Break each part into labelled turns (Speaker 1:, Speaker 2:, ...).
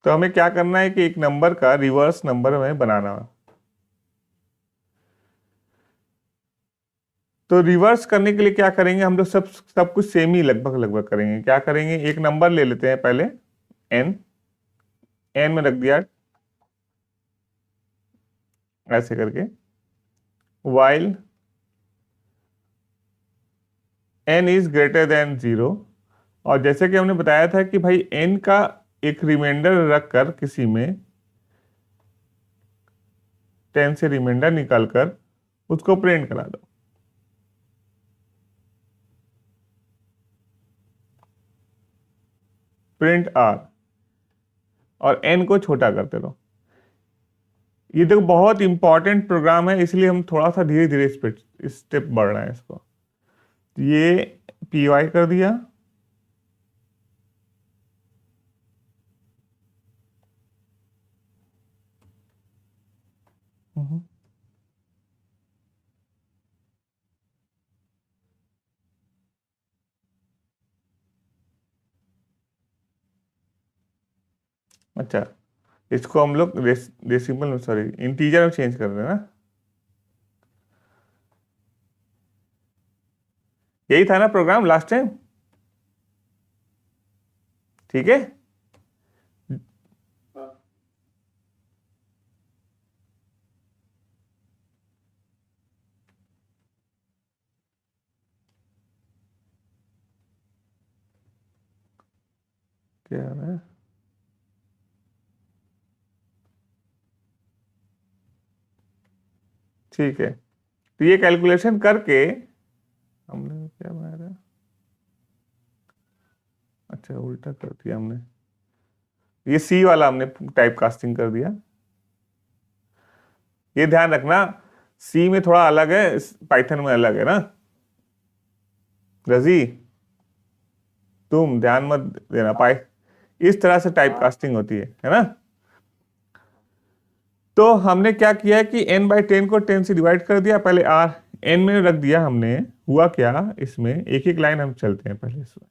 Speaker 1: तो हमें क्या करना है कि एक नंबर का रिवर्स नंबर हमें बनाना है। तो रिवर्स करने के लिए क्या करेंगे हम लोग, सब कुछ सेम ही लगभग लगभग करेंगे। क्या करेंगे, एक नंबर ले लेते हैं पहले n, n में रख दिया ऐसे करके, while n is greater than 0। और जैसे कि हमने बताया था कि भाई n का एक रिमाइंडर रखकर किसी में 10 से रिमाइंडर निकालकर उसको प्रिंट करा दो। प्रिंट r, और n को छोटा करते रहो। ये देखो बहुत इंपॉर्टेंट प्रोग्राम है, इसलिए हम थोड़ा सा धीरे धीरे स्टेप बढ़ रहे हैं इसको। ये पी वाई कर दिया, अच्छा इसको हम लोग डेसिमल में, सॉरी इंटीजर में चेंज कर देना। यही था ना प्रोग्राम लास्ट टाइम, ठीक है। क्या है, ठीक है। तो ये कैलकुलेशन करके हमने क्या बनाया था, अच्छा उल्टा कर दिया हमने, ये सी वाला हमने टाइप कास्टिंग कर दिया। ये ध्यान रखना सी में थोड़ा अलग है, पाइथन में अलग है ना। रजी तुम ध्यान मत देना, पाई इस तरह से टाइप कास्टिंग होती है ना। तो हमने क्या किया है कि n/10 को 10 से डिवाइड कर दिया, पहले r n में रख दिया हमने। हुआ क्या, इसमें एक एक लाइन हम चलते हैं पहले इसमें।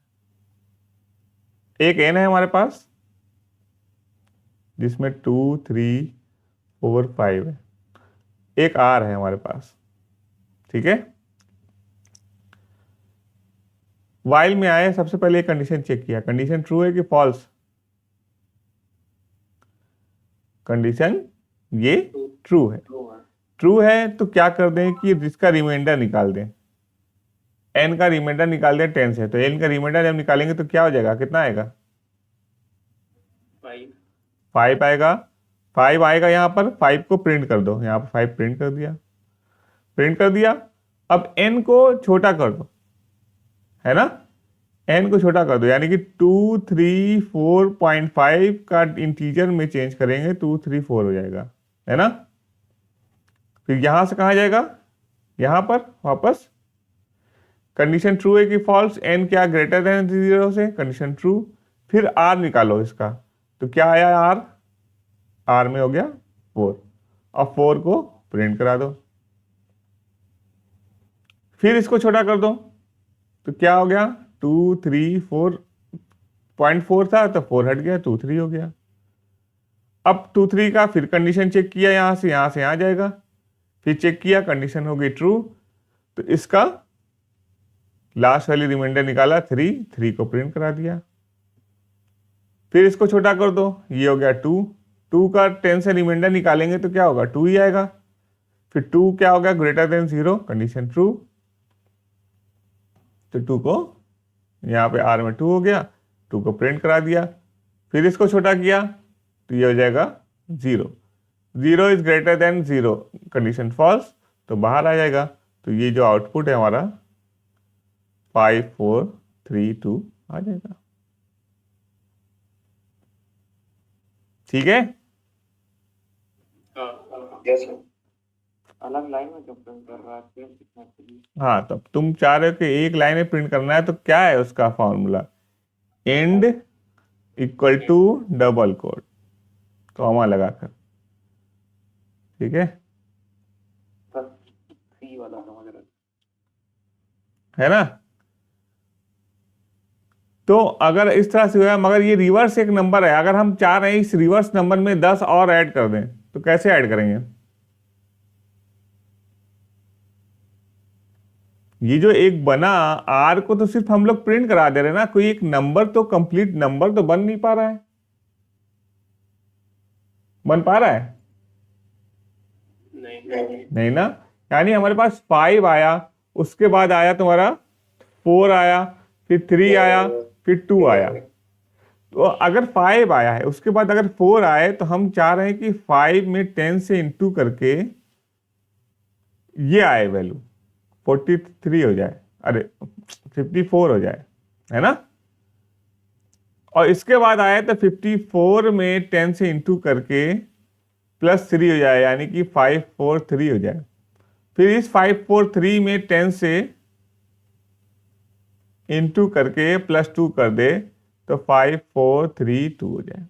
Speaker 1: एक n है हमारे पास जिसमें 2 3 4 5 है, एक r है हमारे पास, ठीक है। while में आए, सबसे पहले एक कंडीशन चेक किया, कंडीशन ट्रू है कि फॉल्स। कंडीशन ये ट्रू है, ट्रू है तो क्या कर दें कि जिसका रिमाइंडर निकाल दें, n का रिमाइंडर निकाल दें 10 से। तो n का रिमाइंडर जब निकालेंगे तो क्या हो जाएगा, कितना आएगा, 5 आएगा। 5 आएगा, यहाँ पर 5 को प्रिंट कर दो, यहाँ पर 5 प्रिंट कर दिया, प्रिंट कर दिया। अब n को छोटा कर दो, है ना, n को छोटा कर दो, यानी कि 2 3 4.5 का इंटीजर में चेंज करेंगे, 2 3 4 हो जाएगा, है ना। फिर यहां से कहा जाएगा, यहां पर वापस कंडीशन ट्रू है कि फॉल्स, n क्या ग्रेटर देन 0 से, कंडीशन ट्रू। फिर r निकालो इसका, तो क्या आया r, r में हो गया 4, और 4 को प्रिंट करा दो। फिर इसको छोटा कर दो, तो क्या हो गया, 2 3 4.4 था तो 4 हट गया, 2 3 हो गया। अब 2 3 का फिर कंडीशन चेक किया, यहां से यहां जाएगा, फिर चेक किया, कंडीशन हो गई ट्रू, तो इसका लास्ट वाली रिमाइंडर निकाला 3, 3 को प्रिंट करा दिया। फिर इसको छोटा कर दो, ये हो गया 2, 2 का 10 से रिमाइंडर निकालेंगे तो क्या होगा, 2 ही आएगा। फिर 2 क्या हो गया, ग्रेटर देन 0, कंडीशन ट्रू, तो 2 को यहाँ पे r में 2 हो गया, 2 को प्रिंट करा दिया। फिर इसको छोटा किया तो ये हो जाएगा 0, 0 is greater than 0, condition false, तो बाहर आ जाएगा। तो ये जो आउटपुट है हमारा 5 4 3 2 आ जाएगा, ठीक है।
Speaker 2: अलग लाइन में क्यों प्रिंट कर रहा है, प्रिंट दिखने के लिए?
Speaker 1: हाँ, तब तुम चाह रहे हो कि एक लाइन में प्रिंट करना है, तो क्या है उसका formula, end equal to double quote, comma लगाकर, ठीक है,
Speaker 2: सी वाला समझ रहा
Speaker 1: है ना। तो अगर इस तरह से हुआ, मगर ये रिवर्स एक नंबर है, अगर हम चाह रहे हैं इस रिवर्स नंबर में 10 और ऐड कर दें तो कैसे ऐड करेंगे? ये जो एक बना आर को तो सिर्फ हम लोग प्रिंट करा दे रहे हैं ना, कोई एक नंबर तो कंप्लीट नंबर तो बन नहीं पा रहा है। बन पा रहा है? नहीं ना। यानी हमारे पास 5 आया, उसके बाद आया तुम्हारा 4 आया, फिर 3 आया, फिर 2 आया। तो अगर 5 आया है, उसके बाद अगर 4 आए, तो हम चाह रहे हैं कि 5 में 10 से इंटू करके ये आए वैल्यू 43 हो जाए, अरे 54 हो जाए, है ना। और इसके बाद आए तो 54 में 10 से इंटू करके +3 हो जाए, यानी कि 543 हो जाए। फिर इस 543 में 10 से इंटू करके +2 कर दे तो 5432 हो जाए।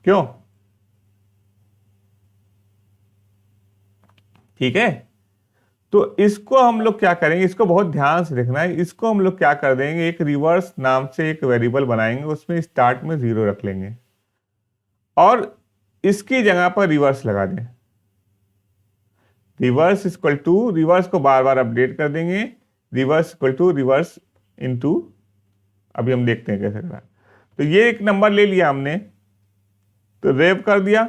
Speaker 1: क्यों? ठीक है। तो इसको हम लोग क्या करेंगे, इसको बहुत ध्यान से देखना है। इसको हम लोग क्या कर देंगे, एक रिवर्स नाम से एक वेरिएबल बनाएंगे, उसमें स्टार्ट में 0 रख लेंगे और इसकी जगह पर रिवर्स लगा दें। रिवर्स इक्वल टू, रिवर्स को बार बार अपडेट कर देंगे, reverse equal to reverse into, अभी हम देखते हैं कैसे करना। तो ये एक नंबर ले लिया हमने, तो रेव कर दिया,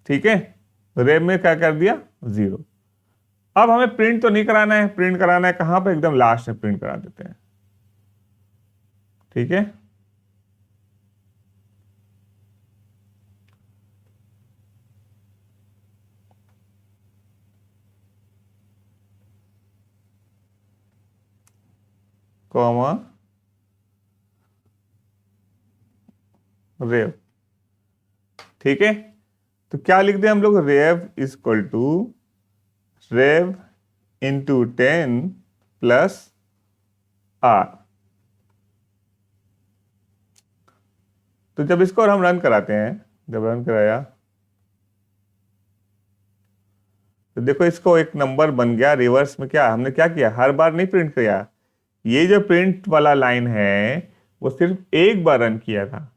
Speaker 1: ठीक है। रेव में क्या कर दिया, 0। अब हमें प्रिंट तो नहीं कराना है, प्रिंट कराना है कहां पे, एकदम लास्ट में प्रिंट करा देते हैं, ठीक है। कॉमा रेव, ठीक है। तो क्या लिख दें हम लोग, rev equal to rev into 10 plus r. तो जब इसको हम रन कराते हैं, जब रन कराया तो देखो इसको एक नंबर बन गया। रिवर्स में क्या हमने क्या किया, हर बार नहीं प्रिंट किया, ये जो प्रिंट वाला लाइन है वो सिर्फ एक बार रन किया था।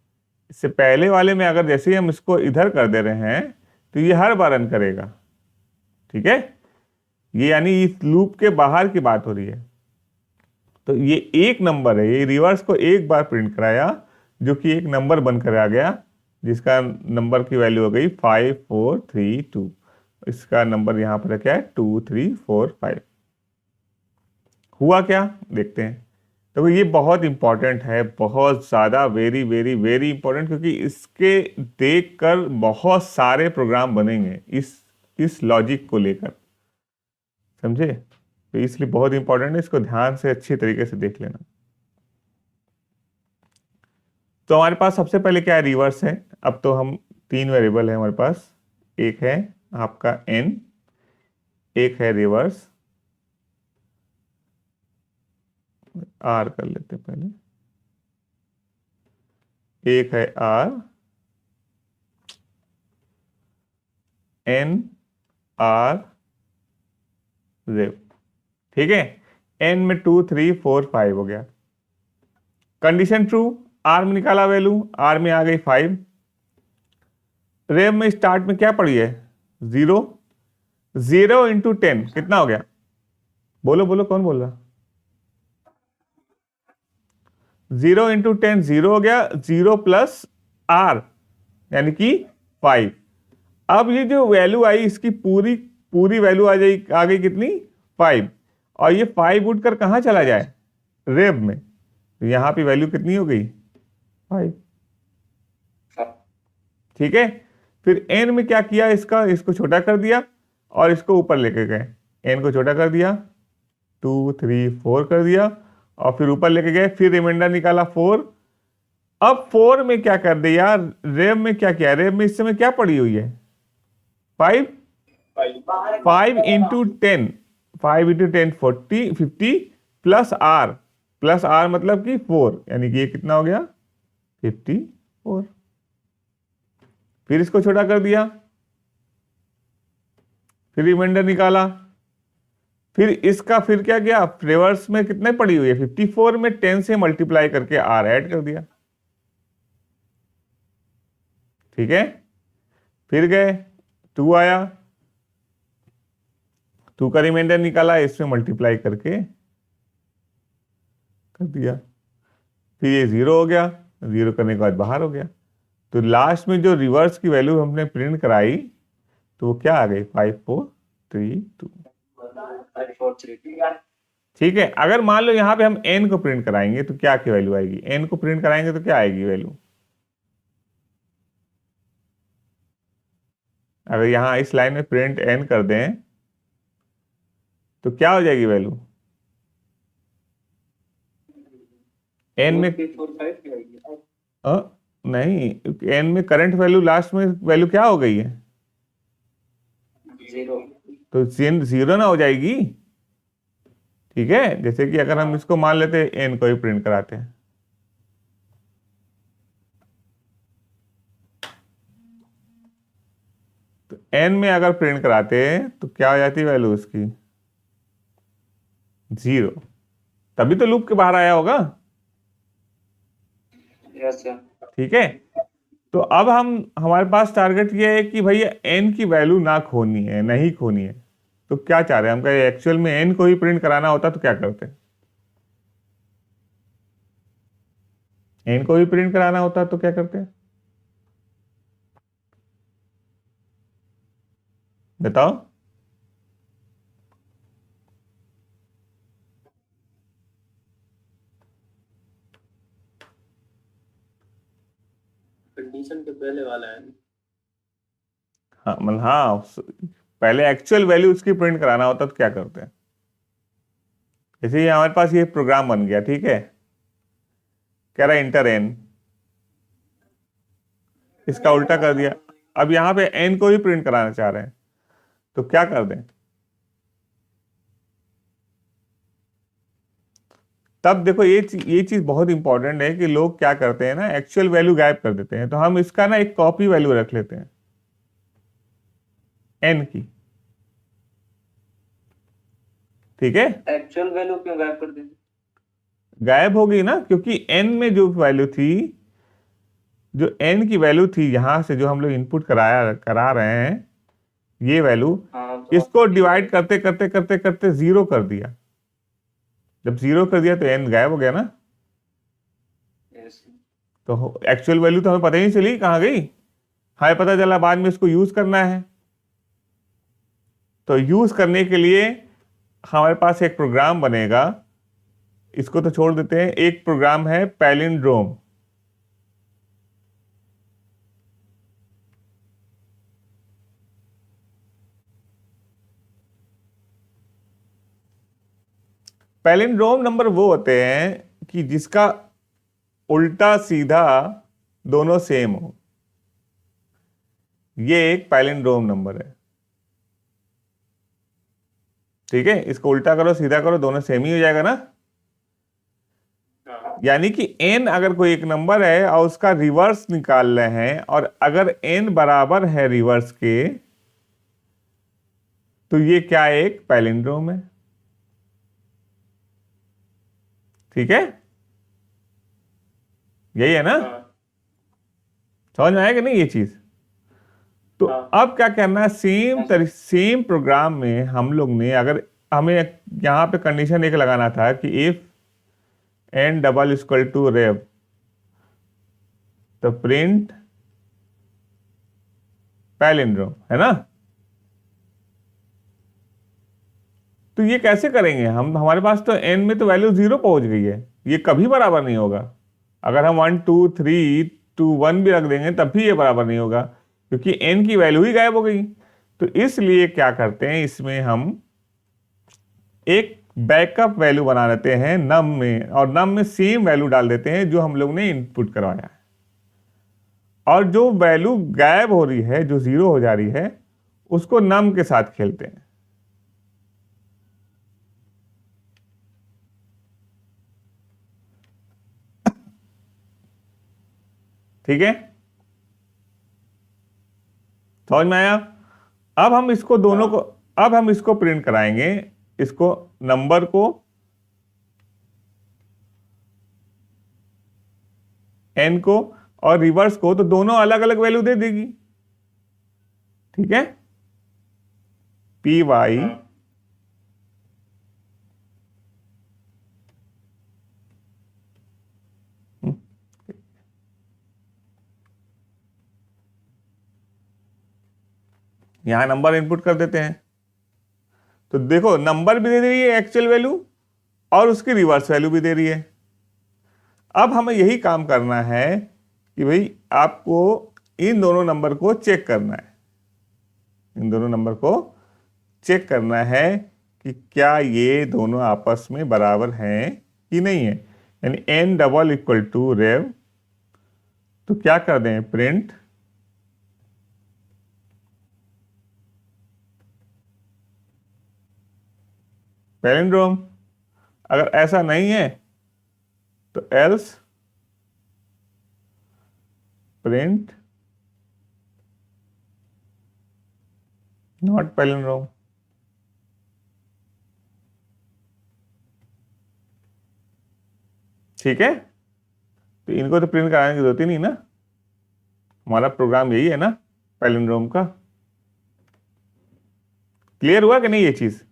Speaker 1: इससे पहले वाले में अगर जैसे ही हम इसको इधर कर दे रहे हैं तो ये हर बार रन करेगा, ठीक है। ये यानी इस लूप के बाहर की बात हो रही है। तो ये एक नंबर है, ये रिवर्स को एक बार प्रिंट कराया, जो कि एक नंबर बनकर आ गया, जिसका नंबर की वैल्यू हो गई 5432। इसका नंबर यहां पर क्या है, 2345। हुआ क्या देखते हैं। तो ये बहुत इंपॉर्टेंट है, बहुत ज़्यादा, वेरी वेरी वेरी इंपॉर्टेंट, क्योंकि इसके देखकर बहुत सारे प्रोग्राम बनेंगे इस लॉजिक को लेकर, समझे। तो इसलिए बहुत इंपॉर्टेंट है, इसको ध्यान से अच्छी तरीके से देख लेना। तो हमारे पास सबसे पहले क्या है, रिवर्स है। अब तो हम 3 वेरिएबल है हमारे पास, एक है आपका n, एक है रिवर्स r कर लेते पहले, एक है r n r रेव, ठीक है। n में 2 3 4 5 हो गया। कंडीशन ट्रू, r में निकाला वैल्यू, r में आ गई 5। रेव में स्टार्ट में क्या पड़ी है, 0। 0 इंटू 10 कितना हो गया, बोलो बोलो कौन बोल रहा। 0 इंटू 10 0 हो गया, 0 प्लस r यानी कि 5। अब ये जो वैल्यू आई, इसकी पूरी पूरी वैल्यू आ गई कितनी, 5। और ये 5 उठकर कहां चला जाए, रेव में, तो यहां पे वैल्यू कितनी हो गई, 5, ठीक है। फिर n में क्या किया, इसको छोटा कर दिया और इसको ऊपर लेके गए, n को छोटा कर दिया, 2 3 4 कर दिया और फिर ऊपर लेके गए, फिर रिमाइंडर निकाला 4। अब 4 में क्या कर दिया, रेव में क्या किया, रेव में इस समय क्या पड़ी हुई है, 5। 5 इंटू 10, 5 इंटू 10 50 प्लस आर मतलब कि 4, यानी कि ये कितना हो गया, 54। फिर इसको छोटा कर दिया, फिर रिमाइंडर निकाला, फिर इसका फिर क्या किया, रिवर्स में कितने पड़ी हुई है 54 में 10 से मल्टीप्लाई करके आर ऐड कर दिया। ठीक है, फिर गए 2 आया, 2 का रिमाइंडर निकाला, इसमें मल्टीप्लाई करके कर दिया, फिर ये 0 हो गया, 0 करने के बाद बाहर हो गया। तो लास्ट में जो रिवर्स की वैल्यू हमने प्रिंट कराई तो वो क्या आ गई 5432।
Speaker 2: 5432।
Speaker 1: ठीक है, अगर मान लो यहाँ पे हम n को प्रिंट कराएंगे तो क्या की वैल्यू आएगी, n को प्रिंट कराएंगे तो क्या आएगी वैल्यू, अगर यहाँ इस लाइन में प्रिंट n कर दें तो क्या हो जाएगी वैल्यू, n में
Speaker 2: 4345 की आएगी।
Speaker 1: नहीं, n में करंट वैल्यू लास्ट में वैल्यू क्या हो गई है,
Speaker 2: 0।
Speaker 1: तो 0 ना हो जाएगी। ठीक है, जैसे कि अगर हम इसको मान लेते हैं n को ही प्रिंट कराते हैं, तो n में अगर प्रिंट कराते हैं तो क्या हो जाती है वैल्यू उसकी 0, तभी तो लूप के बाहर आया होगा।
Speaker 2: Yes sir.
Speaker 1: ठीक है, तो अब हमारे पास टारगेट ये है कि भैया n की वैल्यू ना खोनी है, नहीं खोनी है, तो क्या चाह रहे हैं हम, कहें एक्चुअल में n को ही प्रिंट कराना होता तो क्या करते, n को ही प्रिंट कराना होता तो क्या करते, बताओ।
Speaker 2: कंडीशन के पहले वाला है।
Speaker 1: हाँ मतलब हाँ, पहले एक्चुअल वैल्यू उसकी प्रिंट कराना होता तो क्या करते हैं, जैसे ये हमारे पास ये प्रोग्राम बन गया। ठीक है, कह रहा है इंटर n, इसका उल्टा कर दिया, अब यहाँ पे n को ही प्रिंट कराना चाह रहे हैं तो क्या कर दें, तब देखो ये चीज बहुत इंपॉर्टेंट है कि लोग क्या करते हैं ना, एक्चुअल वैल्यू गायब कर देते हैं, तो हम इसका ना एक कॉपी वैल्यू रख लेते हैं n की। ठीक है,
Speaker 2: एक्चुअल वैल्यू क्यों गायब कर देंगे?
Speaker 1: गायब होगी ना, क्योंकि n में जो वैल्यू थी, जो n की वैल्यू थी यहां से जो हम लोग इनपुट करा रहे हैं, ये वैल्यू,
Speaker 2: हाँ तो
Speaker 1: इसको डिवाइड करते करते करते करते 0 कर दिया, जब 0 कर दिया तो n गायब हो गया ना,
Speaker 2: यस।
Speaker 1: तो एक्चुअल वैल्यू तो हमें पता ही नहीं चली कहाँ गई, हमें पता चला बाद में इसको यूज करना है। तो यूज करने के लिए हमारे पास एक प्रोग्राम बनेगा, इसको तो छोड़ देते हैं, एक प्रोग्राम है पैलिंड्रोम। पैलिंड्रोम नंबर वो होते हैं कि जिसका उल्टा सीधा दोनों सेम हो, ये एक पैलिंड्रोम नंबर है। ठीक है, इसको उल्टा करो सीधा करो दोनों सेम ही हो जाएगा ना,
Speaker 2: हाँ।
Speaker 1: यानी कि n अगर कोई एक नंबर है और उसका रिवर्स निकाल रहे हैं, और अगर n बराबर है रिवर्स के, तो ये क्या एक पैलिंड्रोम है। ठीक है, यही है ना,
Speaker 2: हाँ।
Speaker 1: समझ में आएगा नहीं ये चीज। तो
Speaker 2: हाँ।
Speaker 1: अब क्या करना है, सेम प्रोग्राम में हम लोग ने, अगर हमें यहां पे कंडीशन एक लगाना था कि if n double equal to rev, तो प्रिंट पैलिंड्रोम, है ना। तो ये कैसे करेंगे हम, हमारे पास तो n में तो वैल्यू 0 पहुंच गई है, ये कभी बराबर नहीं होगा। अगर हम 1 2 3 2 1 भी रख देंगे तब भी ये बराबर नहीं होगा, क्योंकि n की वैल्यू ही गायब हो गई। तो इसलिए क्या करते हैं, इसमें हम एक बैकअप वैल्यू बना लेते हैं नम में, और नम में सेम वैल्यू डाल देते हैं जो हम लोग ने इनपुट करवाया है, और जो वैल्यू गायब हो रही है, जो 0 हो जा रही है, उसको नम के साथ खेलते हैं। ठीक है, समझ में आया। अब हम इसको दोनों को, अब हम इसको प्रिंट कराएंगे इसको नंबर को n को और रिवर्स को, तो दोनों अलग अलग वैल्यू दे देगी। ठीक है, पी वाई यहां नंबर इनपुट कर देते हैं, तो देखो नंबर भी दे रही है एक्चुअल वैल्यू और उसकी रिवर्स वैल्यू भी दे रही है। अब हमें यही काम करना है कि भाई आपको इन दोनों नंबर को चेक करना है, इन दोनों नंबर को चेक करना है कि क्या ये दोनों आपस में बराबर हैं कि नहीं है, यानी n double equal to rev. तो क्या कर दें, प्रिंट पैलिंड्रोम। अगर ऐसा नहीं है तो एल्स प्रिंट नॉट पैलिंड्रोम। ठीक है, तो इनको तो प्रिंट कराने की जरूरत ही नहीं ना, हमारा प्रोग्राम यही है ना पैलिंड्रोम का। क्लियर हुआ कि नहीं ये चीज?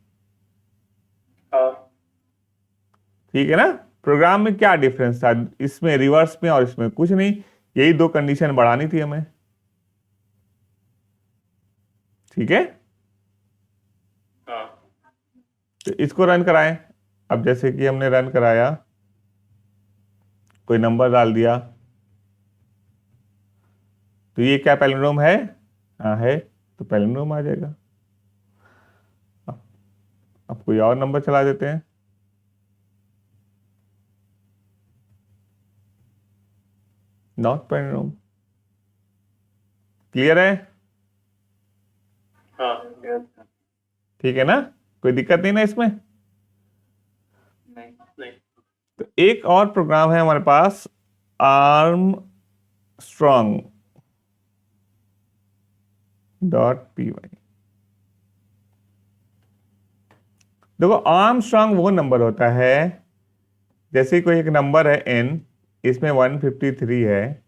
Speaker 2: हाँ।
Speaker 1: ठीक है ना, प्रोग्राम में क्या डिफरेंस था, इसमें रिवर्स में और इसमें कुछ नहीं, यही दो कंडीशन बढ़ानी थी हमें। ठीक है,
Speaker 2: हाँ।
Speaker 1: तो इसको रन कराएं। अब जैसे कि हमने रन कराया, कोई नंबर डाल दिया, तो ये क्या पैलिंड्रोम है? हाँ है, तो पैलिंड्रोम आ जाएगा। अब कोई और नंबर चला देते हैं, नॉट पैलिंड्रोम। क्लियर है?
Speaker 2: हाँ।
Speaker 1: ठीक है ना, कोई दिक्कत नहीं ना इसमें?
Speaker 2: नहीं नहीं।
Speaker 1: तो एक और प्रोग्राम है हमारे पास, आर्म स्ट्रॉन्ग .py। देखो आर्म स्ट्रॉन्ग वो नंबर होता है, जैसे कोई एक नंबर है n, इसमें 153 है,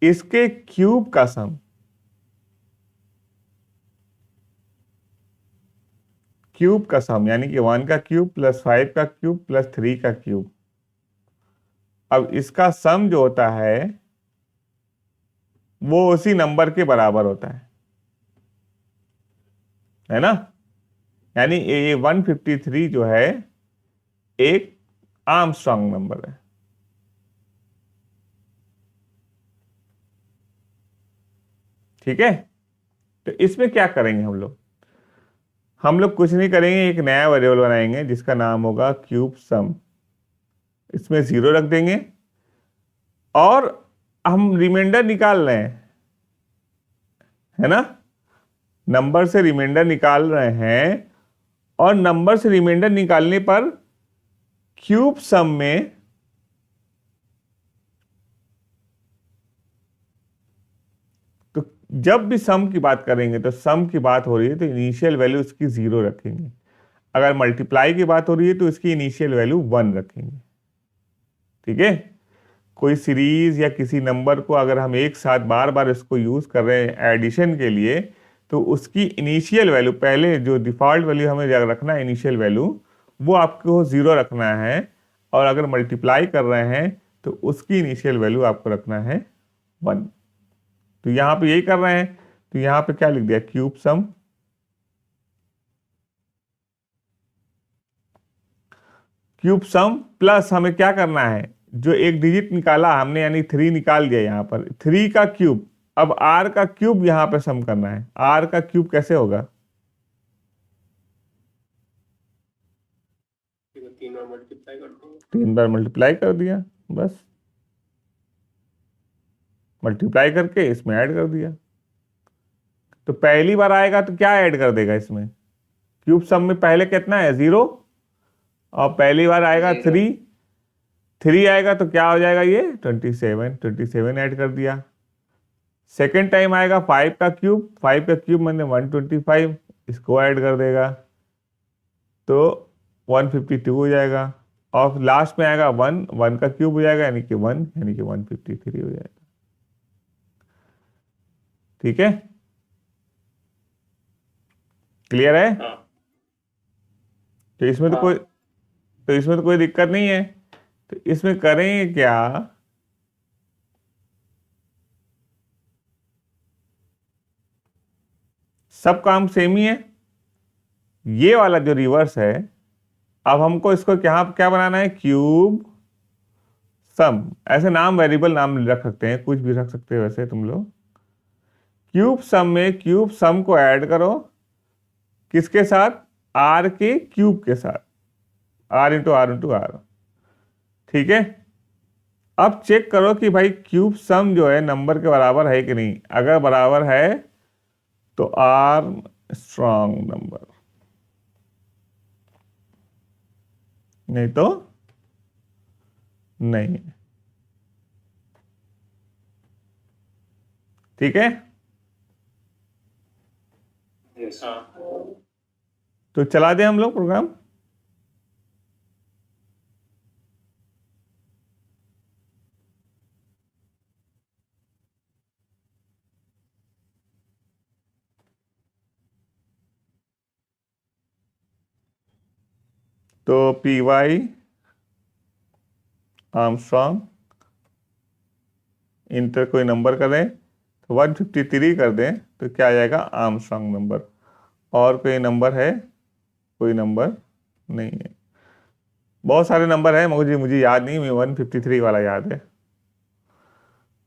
Speaker 1: इसके क्यूब का सम, क्यूब का सम यानी कि 1 का क्यूब प्लस 5 का क्यूब प्लस 3 का क्यूब। अब इसका सम जो होता है वो उसी नंबर के बराबर होता है ना, यानी ये 153 जो है एक आर्मस्ट्रॉन्ग नंबर है। ठीक है, तो इसमें क्या करेंगे हम लोग कुछ नहीं करेंगे, एक नया वेरिएबल बनाएंगे जिसका नाम होगा क्यूब सम। इसमें 0 रख देंगे और हम रिमाइंडर निकाल रहे हैं, है ना, नंबर से रिमाइंडर निकाल रहे हैं, और नंबर से रिमाइंडर निकालने पर क्यूब सम में तो जब भी सम की बात करेंगे तो सम की बात हो रही है तो इनिशियल वैल्यू उसकी 0 रखेंगे, अगर मल्टीप्लाई की बात हो रही है तो इसकी इनिशियल वैल्यू 1 रखेंगे। ठीक है, कोई सीरीज या किसी नंबर को अगर हम एक साथ बार बार इसको यूज कर रहे हैं एडिशन के लिए, तो उसकी इनिशियल वैल्यू, पहले जो डिफॉल्ट वैल्यू हमें रखना है इनिशियल वैल्यू, वो आपको 0 रखना है, और अगर मल्टीप्लाई कर रहे हैं तो उसकी इनिशियल वैल्यू आपको रखना है 1। तो यहां पे यही कर रहे हैं, तो यहां पे क्या लिख दिया, क्यूब सम, क्यूब सम प्लस हमें क्या करना है, जो एक डिजिट निकाला हमने यानी 3 निकाल दिया, यहां पर 3 का क्यूब, अब r का क्यूब यहां पे सम करना है। r का क्यूब कैसे होगा,
Speaker 2: 3 बार मल्टीप्लाई कर देंगे।
Speaker 1: 3 बार मल्टीप्लाई कर दिया, बस मल्टीप्लाई करके इसमें ऐड कर दिया। तो पहली बार आएगा तो क्या ऐड कर देगा इसमें, क्यूब सम में पहले कितना है 0, और पहली बार आएगा 3 आएगा तो क्या हो जाएगा ये 27 ऐड कर दिया। सेकेंड टाइम आएगा 5 का क्यूब, 5 का क्यूब मैंने 125, इसको ऐड कर देगा। तो 152 हो जाएगा, और लास्ट में आएगा 1, 1 का क्यूब हो जाएगा यानी कि 1, यानी कि 153 हो जाएगा। ठीक है, क्लियर है?
Speaker 2: हाँ
Speaker 1: तो इसमें तो
Speaker 2: हाँ
Speaker 1: कोई तो इसमें तो कोई दिक्कत नहीं है। तो इसमें करेंगे क्या, सब काम सेम ही है। ये वाला जो रिवर्स है, अब हमको इसको क्या क्या बनाना है, क्यूब सम। ऐसे नाम वेरिएबल नाम रख सकते हैं, कुछ भी रख सकते हैं वैसे तुम लोग। क्यूब सम में क्यूब सम को ऐड करो, किसके साथ, आर के क्यूब के साथ, r into r into r. ठीक है, अब चेक करो कि भाई क्यूब सम जो है नंबर के बराबर है कि नहीं। अगर बराबर है तो आर स्ट्रॉन्ग नंबर, नहीं तो नहीं। ठीक है,
Speaker 2: यस हाँ
Speaker 1: तो चला दें हम लोग प्रोग्राम। तो पी वाई आर्मस्ट्रॉन्ग इंटर कोई नंबर करें तो 153 कर दें तो क्या आ जाएगा, आर्मस्ट्रॉन्ग नंबर। और कोई नंबर है, कोई नंबर नहीं है। बहुत सारे नंबर है, मुझे मुझे याद नहीं, मुझे 153 वाला याद है।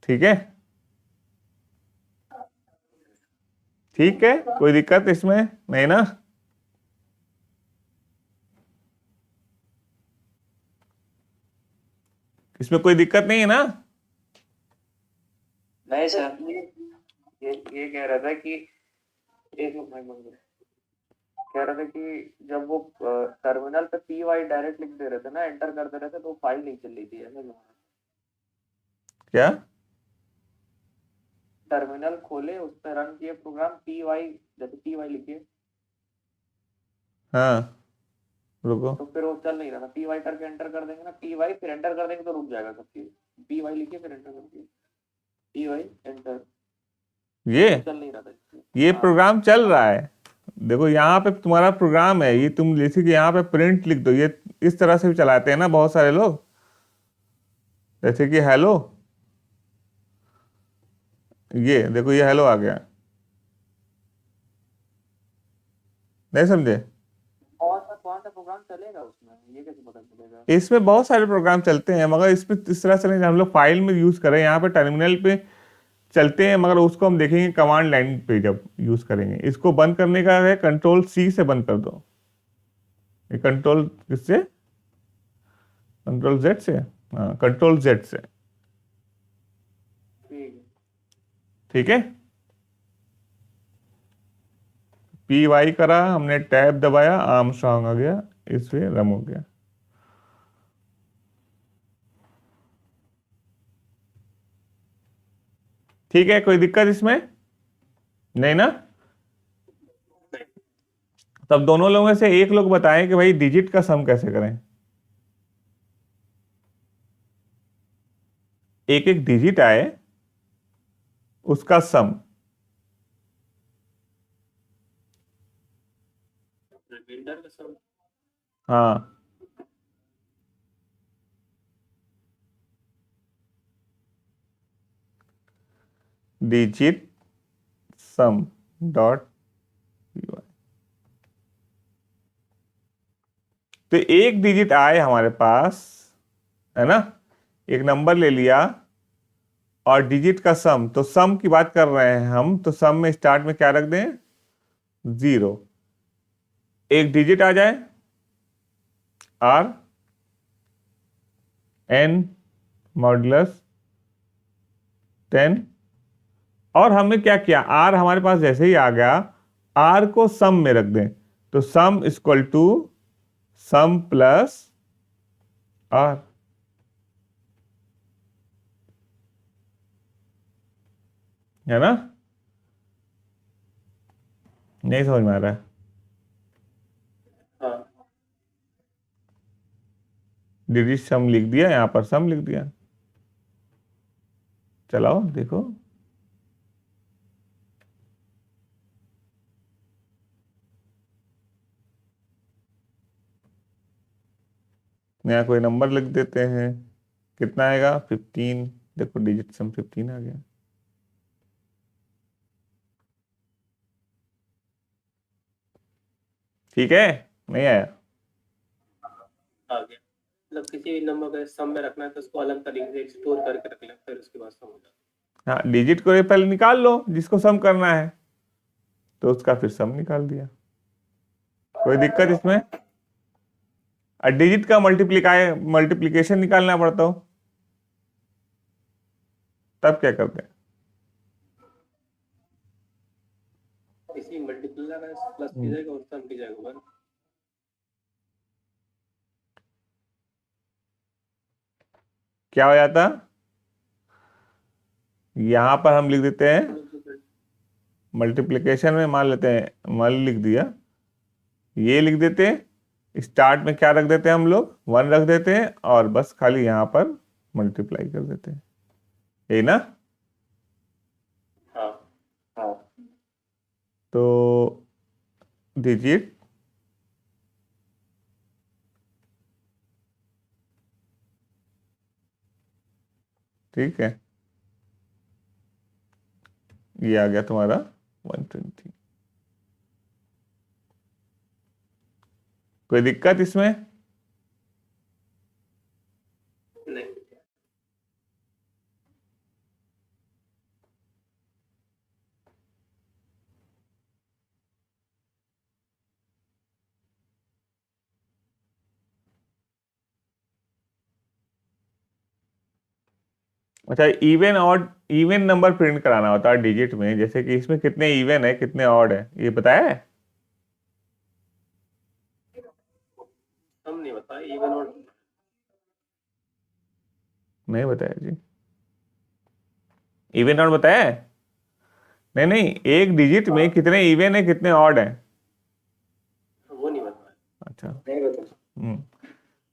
Speaker 1: ठीक है, ठीक है, कोई दिक्कत इसमें नहीं ना? इसमें कोई दिक्कत नहीं है ना?
Speaker 3: नहीं सर, ये कह रहा था कि एक मिनट कह रहा था कि जब वो टर्मिनल पे पी वाई डायरेक्ट लिख दे रहे थे ना, एंटर कर दे रहे थे, तो फाइल नहीं चल रही थी ऐसा क्यों?
Speaker 1: क्या?
Speaker 3: टर्मिनल खोले, उस पर रन किए प्रोग्राम पी वाई, जैसे पी वाई लिखिए
Speaker 1: हाँ, रुको।
Speaker 3: तो फिर वो चल नहीं रहा था। पी वाई करके एंटर कर देंगे ना, पी वाई फिर एंटर कर देंगे तो रुक जाएगा सब चीज। पी वाई लिखिए फिर एंटर करके पी वाई एंटर,
Speaker 1: ये
Speaker 3: चल नहीं रहा था।
Speaker 1: ये
Speaker 3: हाँ
Speaker 1: प्रोग्राम चल रहा है। देखो यहाँ पे तुम्हारा प्रोग्राम है, ये तुम जैसे कि यहाँ पे प्रिंट लिख दो, ये इस तरह से भी चलाते हैं ना बहुत सारे लोग, जैसे कि हेलो, ये देखो ये हेलो आ गया, नहीं समझे?
Speaker 3: कौन सा प्रोग्राम चलेगा उसमें, ये कैसे पता चलेगा?
Speaker 1: इसमें बहुत सारे प्रोग्राम चलते हैं, मगर इसमें इस तरह से नहीं, हम लोग फाइल में यूज करें, यहाँ पे टर्मिनल पे चलते हैं, मगर उसको हम देखेंगे कमांड लाइन पे जब यूज करेंगे। इसको बंद करने का है, कंट्रोल सी से बंद कर दो। ये कंट्रोल किससे, कंट्रोल जेड से, हाँ कंट्रोल जेड से।
Speaker 3: ठीक है।
Speaker 1: ठीक है, पी वाई करा हमने, टैब दबाया, आर्मस्ट्रॉन्ग आ गया, इससे रम हो गया। ठीक है, कोई दिक्कत इसमें नहीं ना? तब दोनों लोगों में से एक लोग बताएं कि भाई डिजिट का सम कैसे करें। एक एक डिजिट आए उसका सम।
Speaker 2: रिमाइंडर का सब
Speaker 1: हाँ, डिजिट सम डॉट py। तो एक डिजिट आए हमारे पास, है ना, एक नंबर ले लिया और डिजिट का सम, तो सम की बात कर रहे हैं हम, तो सम में स्टार्ट में क्या रख दें, 0। एक डिजिट आ जाए, आर एन मॉडुलस 10, और हमने क्या किया, आर हमारे पास जैसे ही आ गया, आर को सम में रख दें, तो sum equal to sum plus r. है ना? नहीं समझ में आ रहा है?
Speaker 2: हाँ
Speaker 1: डिजिट सम लिख दिया, यहाँ पर सम लिख दिया। चलाओ देखो, यहाँ कोई नंबर लिख देते हैं, कितना आएगा 15। देखो डिजिट सम 15 आ गया। ठीक है, नहीं आया?
Speaker 2: आ गया। मतलब किसी भी नंबर का सम में रखना है तो उसको अलग तरीके से स्टोर करके रख लें, फिर उसके बाद सम हो जाता
Speaker 1: हाँ, डिजिट को पहले निकाल लो जिसको सम करना है, तो उसका फिर सम निकाल दिया। कोई दिक्कत इसमें? और डिजिट का मल्टीप्लिकेशन निकालना पड़ता हो, तब क्या करते हैं?
Speaker 2: है। इसी मल्टीप्लाई का प्लस की जाएगा और सम की जाएगा वन।
Speaker 1: क्या हो जाता? यहां पर हम लिख देते हैं मल्टीप्लिकेशन में, मान लेते हैं मल लिख दिया, ये लिख देते हैं, स्टार्ट में क्या रख देते हैं हम लोग, 1 रख देते हैं, और बस खाली यहां पर मल्टीप्लाई कर देते हैं, यही ना?
Speaker 2: हाँ
Speaker 3: हाँ
Speaker 1: तो डिजिट ठीक है, ये आ गया तुम्हारा 120। कोई दिक्कत इसमें?
Speaker 2: नहीं।
Speaker 1: अच्छा, इवन नंबर प्रिंट कराना होता है डिजिट में, जैसे कि इसमें कितने इवन है कितने ऑड है, ये बताया है?
Speaker 2: सम नहीं बताया, इवन और
Speaker 1: नहीं बताया जी, इवन ऑड बताया है? नहीं नहीं, एक डिजिट में कितने इवन है कितने ऑड है?
Speaker 2: वो नहीं बताया।
Speaker 1: अच्छा,
Speaker 3: नहीं बता।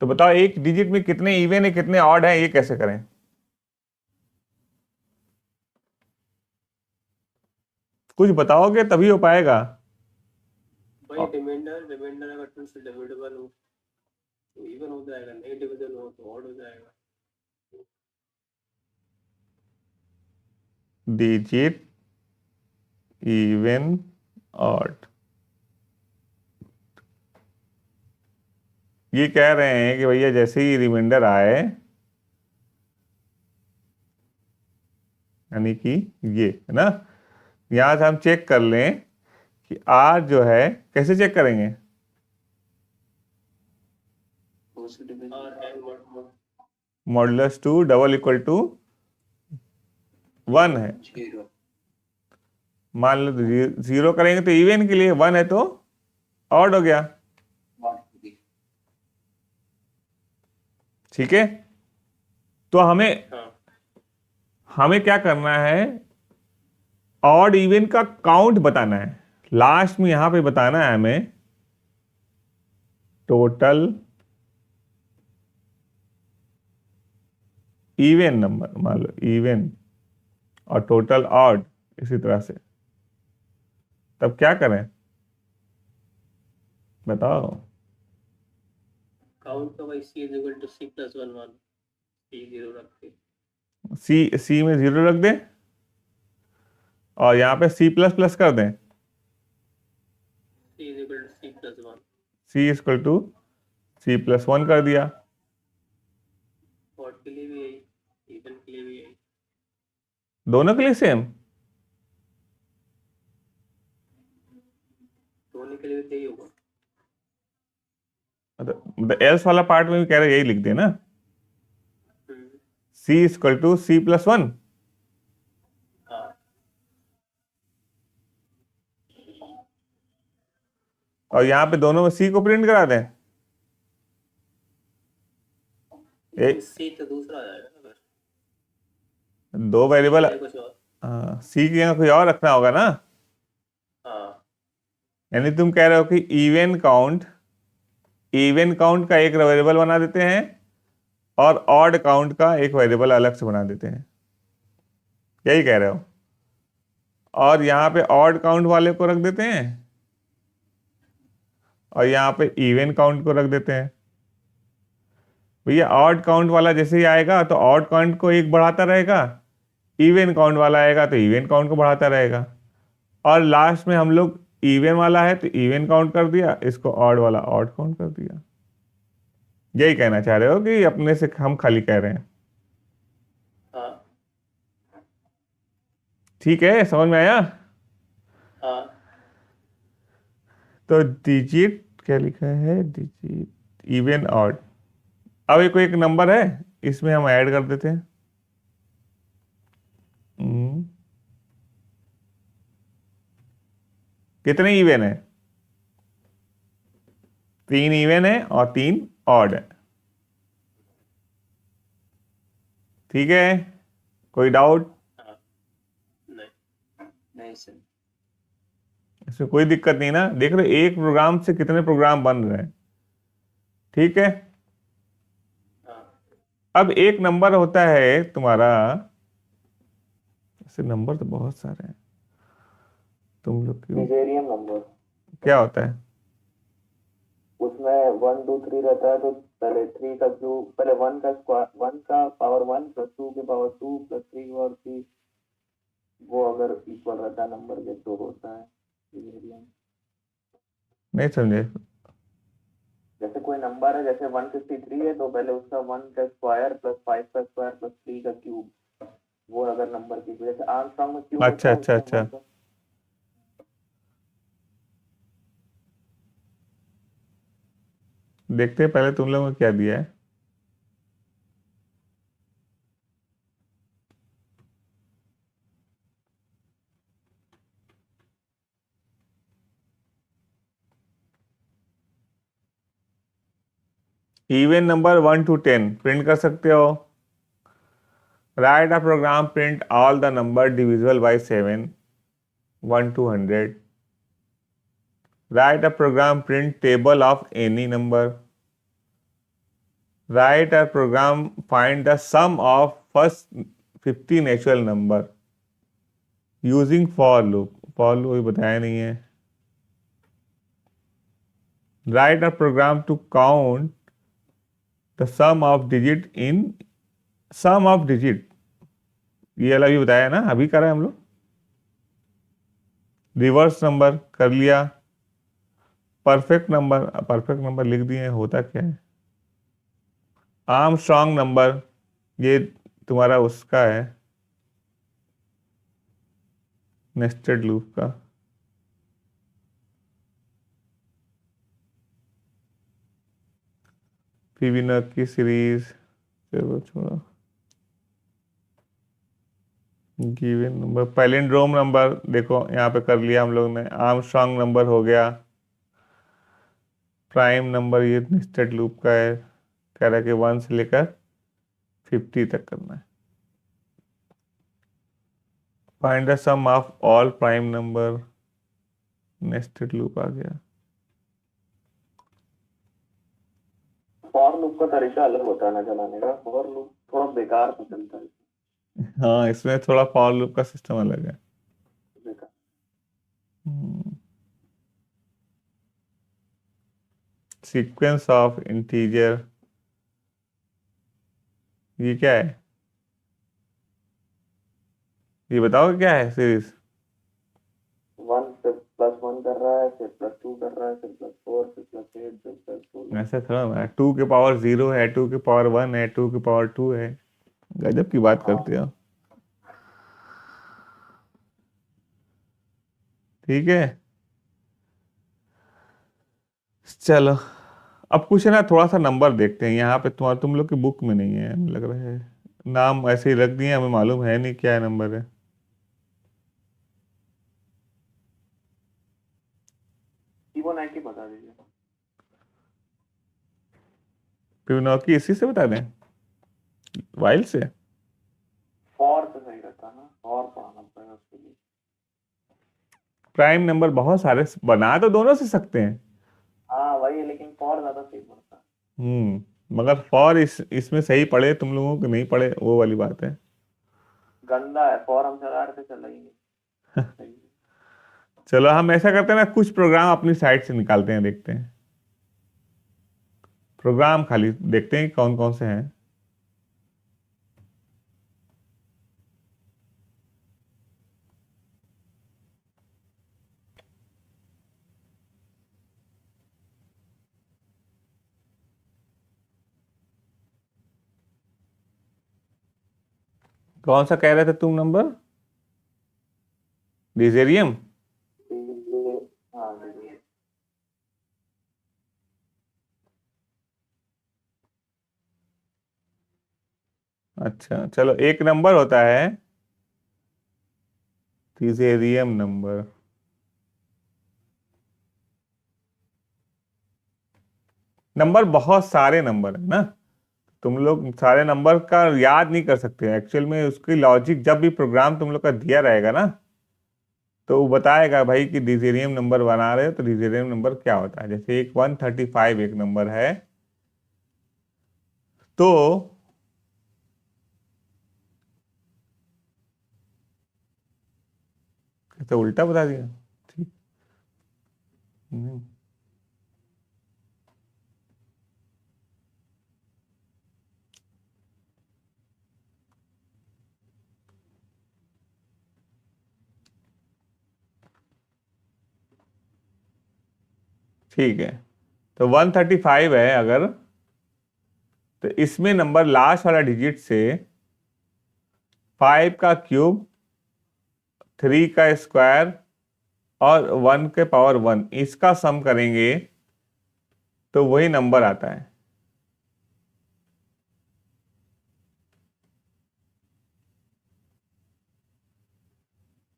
Speaker 1: तो बताओ एक डिजिट में कितने इवन है कितने ऑड है, ये कैसे करें? कुछ बताओगे तभी हो पाएगा।
Speaker 2: भाई रिमाइंडर अगर 2 से डिविजिबल हो तो इवन हो जाएगा, नहीं डिविजिबल हो तो ऑड हो जाएगा।
Speaker 1: डिजिट इवन ऑड, ये कह रहे हैं कि भैया जैसे ही रिमाइंडर आए, यानी कि ये है ना, यहां से हम चेक कर लें कि आर जो है, कैसे चेक करेंगे?
Speaker 2: और n mod
Speaker 1: modulus 2 double equal to 1 है,
Speaker 3: जीरो
Speaker 1: मान लो 0 करेंगे तो इवन के लिए, 1 है तो ऑड हो गया। ठीक है, तो
Speaker 2: हाँ
Speaker 1: हमें क्या करना है, ऑड इवन का काउंट बताना है, लास्ट में यहां पे बताना है हमें टोटल इवन नंबर, मान लो इवन और टोटल ऑड, इसी तरह से। तब क्या करें बताओ?
Speaker 2: काउंट का भाई c is equal to c plus 1 1 c 0 रख के
Speaker 1: सी में 0 रख दें, और यहाँ पे सी प्लस प्लस कर दें,
Speaker 2: c is equal to c plus 1।
Speaker 1: C equal to c plus 1 कर दिया।
Speaker 2: ऑड के लिए भी यही, इवन के लिए भी यही।
Speaker 1: दोनों के लिए सेम?
Speaker 2: दोनों के लिए भी यही होगा।
Speaker 1: मतलब एल्स वाला पार्ट में भी कह रहे यही लिख देना, सी इक्वल टू सी प्लस 1।
Speaker 2: हाँ
Speaker 1: और यहाँ पे दोनों में सी को प्रिंट करा दें, एक
Speaker 2: c तो दूसरा आ जाएगा ना फिर,
Speaker 1: दो वेरिएबल,
Speaker 2: ये कुछ और।
Speaker 1: हाँ सी की जगह कोई और रखना होगा ना।
Speaker 2: हाँ
Speaker 1: यानी तुम कह रहे हो कि इवन काउंट का एक वेरिएबल बना देते हैं, और ऑड काउंट का एक वेरिएबल अलग से बना देते हैं, यही कह रहे हो। और यहाँ पे ऑड काउंट वाले को रख देते हैं और यहाँ पे इवन काउंट को रख देते हैं। भैया ऑड काउंट वाला जैसे ही आएगा तो ऑड काउंट को एक बढ़ाता रहेगा, इवन काउंट वाला आएगा तो इवन काउंट को बढ़ाता रहेगा। और लास्ट में हम लोग इवन वाला है तो इवन काउंट कर दिया, इसको ऑड वाला ऑड काउंट कर दिया। यही कहना चाह रहे हो कि अपने से हम खाली कह रहे हैं?
Speaker 2: हाँ
Speaker 1: ठीक है, समझ में आया?
Speaker 2: हाँ
Speaker 1: तो डिजिट क्या लिखा है, डिजिट इवन ऑड। अब एक कोई एक नंबर है, इसमें हम ऐड कर देते हैं। कितने इवन है? 3 इवन है और 3 ऑड है। ठीक है, कोई डाउट?
Speaker 2: नहीं
Speaker 3: नहीं सर।
Speaker 1: इसमें कोई दिक्कत नहीं ना? देख रहे हो, एक प्रोग्राम से कितने प्रोग्राम बन रहे हैं। ठीक है,
Speaker 2: हाँ
Speaker 1: अब एक नंबर होता है तुम्हारा, ऐसे नंबर तो बहुत सारे हैं तुम लोग क्यों,
Speaker 3: मिजेरियम नंबर,
Speaker 1: क्या होता है?
Speaker 3: उसमें 1 2 3 रहता है, तो पहले 3 का क्यूब, पहले 1 का स्क्वायर, 1 का पावर 1 प्लस 2 के पावर 2 प्लस 3 की पावर 3, वो अगर इक्वल रहता है नंबर के तो होता है मिजेरियम।
Speaker 1: नहीं समझे?
Speaker 3: जैसे कोई नंबर है, जैसे 153 है, तो पहले उसका 1 का स्क्वायर प्लस 5 का स्क्वायर प्लस 3 का क्यूब, वो अगर नंबर की, जैसे आर्मस्ट्रांग में क्यूब
Speaker 1: अच्छा
Speaker 3: होता है,
Speaker 1: अच्छा
Speaker 3: उसमें
Speaker 1: अच्छा,
Speaker 3: 1 का।
Speaker 1: देखते हैं पहले तुम लोगों ने क्या दिया है। इवन नंबर 1 to 10 प्रिंट कर सकते हो। Write a program print all the number divisible by 7 1 to 100। Write a program print table of any number. Write a program find the sum of first 50 natural number using for loop. For loop अभी बताया नहीं है। Write a program to count the sum of digit in sum of digit, ये अलग ही बताया ना, अभी करा है हम लोग। रिवर्स नंबर कर लिया। परफेक्ट नंबर लिख दिए, होता क्या है? आर्मस्ट्रांग नंबर, ये तुम्हारा उसका है, नेस्टेड लूप का। फिबोनाची सीरीज, चलो छोड़ो। गिवन नंबर, पैलिंड्रोम नंबर, देखो यहाँ पे कर लिया हम लोग ने। आर्मस्ट्रांग नंबर हो गया। प्राइम नंबर ये नेस्टेड लूप का है, कह रहा है कि 1 से लेकर 50 तक करना है। Find the sum of all prime number, nested loop आ गया।
Speaker 3: फॉर लूप का तरीका अलग होता है ना चलाने का, फॉर लूप थोड़ा बेकार सा चलता है।
Speaker 1: हाँ, इसमें थोड़ा फॉर लूप का सिस्टम अलग है।
Speaker 3: बेकार।
Speaker 1: सीक्वेंस ऑफ इंटीजर, ये क्या है? ये बताओ क्या है सीरीज?
Speaker 3: 1 से +1 कर रहा है, फिर +2 कर रहा है, फिर +4, फिर +8, फिर +2।
Speaker 1: ऐसे थोड़ा ना, 2 के पावर 0 है, 2 के पावर 1 है, 2 के पावर 2 है। गजब की बात करते हो। ठीक है, चलो अब कुछ है ना, थोड़ा सा नंबर देखते हैं। यहाँ पे तुम लोग की बुक में नहीं है लग रहा है, नाम ऐसे ही रख दिए, हमें मालूम है नहीं क्या नंबर है।
Speaker 3: फिबोनाची बता दीजिए।
Speaker 1: फिबोनाची इसी से बता दें, वाइल से?
Speaker 3: फॉर तो सही रहता है ना, फॉर पढ़ाना पड़ेगा उसके लिए।
Speaker 1: प्राइम नंबर बहुत सारे बना तो दोनों से सकते हैं।
Speaker 3: हाँ वही है, लेकिन फॉर ज्यादा सही पड़ता है।
Speaker 1: मगर फॉर इसमें सही पढ़े तुम लोगों को नहीं पढ़े, वो वाली बात है।
Speaker 3: गंदा है फॉर, हम चला रहे थे चला ही नहीं।
Speaker 1: चलो हम ऐसा करते हैं ना, कुछ प्रोग्राम अपनी साइड से निकालते हैं, देखते हैं प्रोग्राम, खाली देखते हैं कौन कौन से हैं। कौन सा कह रहे थे तुम नंबर? डिजेरियम?
Speaker 3: हाँ देखिए।
Speaker 1: अच्छा चलो, एक नंबर होता है डिजेरियम नंबर। नंबर बहुत सारे नंबर है ना, तुम लोग सारे नंबर का याद नहीं कर सकते एक्चुअल में। उसकी लॉजिक जब भी प्रोग्राम तुम लोग का दिया रहेगा ना, तो वो बताएगा भाई कि डिजेरियम नंबर बना रहे हो तो डिजेरियम नंबर क्या होता है। जैसे एक 135 एक नंबर है, तो तो उल्टा बता दिया। ठीक। हम्म, ठीक है, तो 135 है अगर, तो इसमें नंबर लास्ट वाला डिजिट से 5 का क्यूब, 3 का स्क्वायर और 1 के पावर 1, इसका सम करेंगे तो वही नंबर आता है।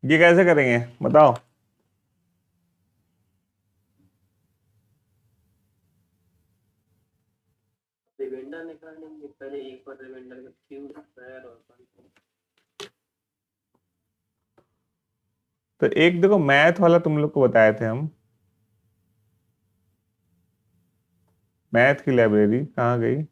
Speaker 1: ये कैसे करेंगे बताओ?
Speaker 2: रिमाइंडर निकालेंगे पहले, एक बार रिमाइंडर का क्यूब स्क्वायर और 1।
Speaker 1: तो एक देखो मैथ वाला तुम लोग को बताए थे हम, मैथ की लाइब्रेरी कहाँ गई?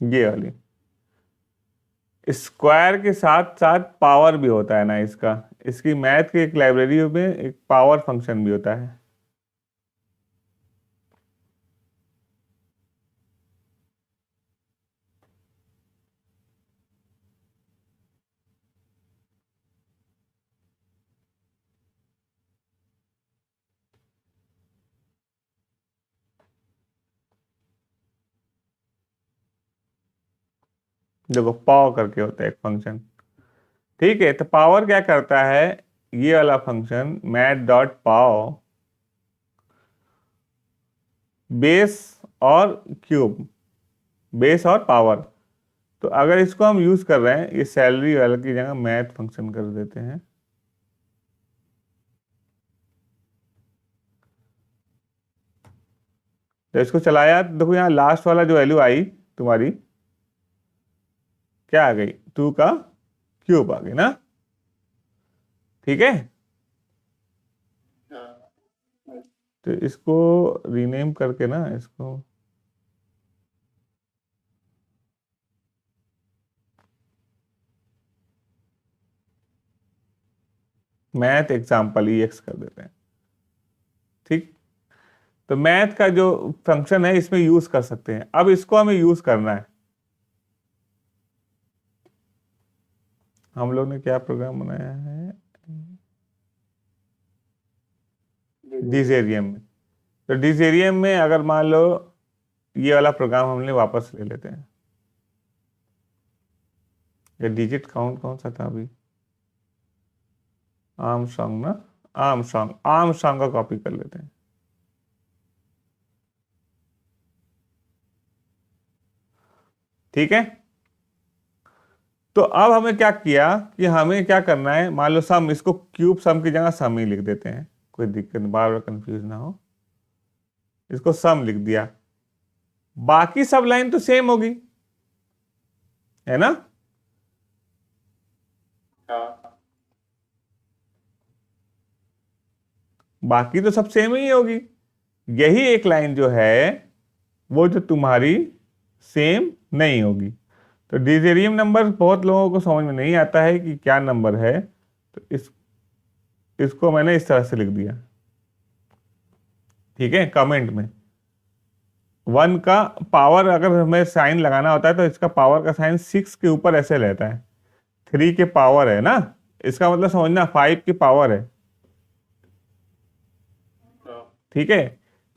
Speaker 1: ये वाली, स्क्वायर के साथ साथ पावर भी होता है ना इसका। इसकी मैथ की एक लाइब्रेरी में एक पावर फंक्शन भी होता है। देखो पाव करके होता है एक फंक्शन, ठीक है। तो पावर क्या करता है, ये वाला फंक्शन मैथ डॉट पाव, बेस और क्यूब, बेस और पावर। तो अगर इसको हम यूज कर रहे हैं, ये सैलरी वाले की जगह मैथ फंक्शन कर देते हैं। तो इसको चलाया तो देखो यहाँ लास्ट वाला जो वैल्यू आई तुम्हारी, क्या आ गई? 2 का क्यूब आ गई ना, ठीक है।
Speaker 2: हाँ
Speaker 1: तो इसको रीनेम करके ना, इसको मैथ एग्जाम्पल EX कर देते हैं, ठीक। तो मैथ का जो फंक्शन है इसमें यूज कर सकते हैं। अब इसको हमें यूज करना है। हम लोग ने क्या प्रोग्राम बनाया है डिजेरियम में। तो डिजेरियम में अगर मान लो ये वाला प्रोग्राम हमने वापस ले लेते हैं। ये डिजिट काउंट कौन सा था अभी? आर्मस्ट्रांग ना, आर्मस्ट्रांग का कॉपी कर लेते हैं। ठीक है। तो अब हमें क्या किया कि हमें क्या करना है, मान लो सम, इसको क्यूब सम की जगह सम ही लिख देते हैं, कोई दिक्कत नहीं, बार बार कंफ्यूज ना हो। इसको सम लिख दिया, बाकी सब लाइन तो सेम होगी, है ना?
Speaker 2: हाँ
Speaker 1: बाकी तो सब सेम ही होगी। यही एक लाइन जो है वो जो तुम्हारी सेम नहीं होगी। तो डिजेरियम नंबर बहुत लोगों को समझ में नहीं आता है कि क्या नंबर है, तो इसको मैंने इस तरह से लिख दिया, ठीक है। कमेंट में 1 का पावर अगर हमें साइन लगाना होता है तो इसका पावर का साइन 6 के ऊपर ऐसे रहता है, 3 के पावर है ना, इसका मतलब समझना 5 की पावर है,
Speaker 2: हाँ
Speaker 1: ठीक है।